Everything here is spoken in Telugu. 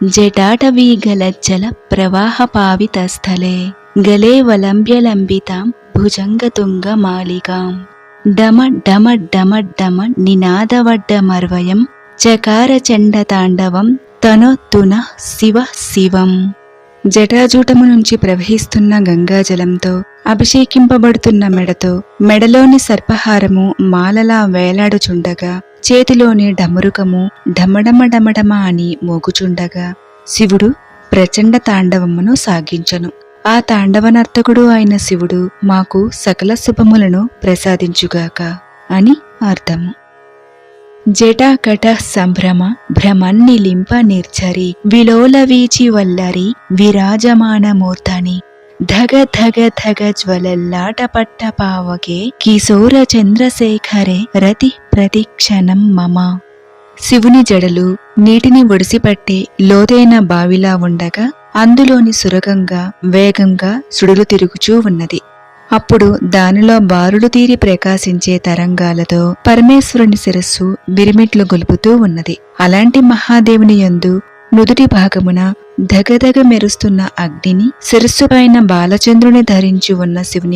జటాటవీగలజ్జల ప్రవాహపావితస్థలే గలే వలంబ్యలంబితాం భుజంగతుంగమాలికాం డమ డమ డమ డమ నినాదవడ్డమర్వయం చకార చండతాండవం తనొత్తున శివ శివం. జటాజూటము నుంచి ప్రవహిస్తున్న గంగాజలంతో అభిషేకింపబడుతున్న మెడతో మెడలోని సర్పహారము మాలలా వేలాడుచుండగా చేతిలోని డమరుకము ఢమడమ డమడమ అని మోగుచుండగా శివుడు ప్రచండ తాండవమును సాగించను. ఆ తాండవనర్తకుడు అయిన శివుడు మాకు సకల శుభములను ప్రసాదించుగాక అని అర్థము. జటాకట సంభ్రమ భ్రమన్నిలింప నిర్ఝరి విలోల వీచి వల్లరి విరాజమానమూర్ధని ధగ ధగ ధగ జ్వలల్లాట పట్ట పావకే కిశోర చంద్రశేఖరే రతి ప్రతిక్షణం మమ. శివుని జడలు నీటిని ఒడిసిపట్టే లోతైన బావిలా ఉండగా అందులోని సురగంగా వేగంగా సుడులు తిరుగుచూ ఉన్నది. అప్పుడు దానిలో బారులు తీరి ప్రకాశించే తరంగాలతో పరమేశ్వరుని శిరస్సు మిరిమిట్లు గొలుపుతూ ఉన్నది. అలాంటి మహాదేవుని యందు నుదుటి భాగమున ధగధగ మెరుస్తున్న అగ్నిని శిరస్సుపైన బాలచంద్రుని ధరించి ఉన్న శివుని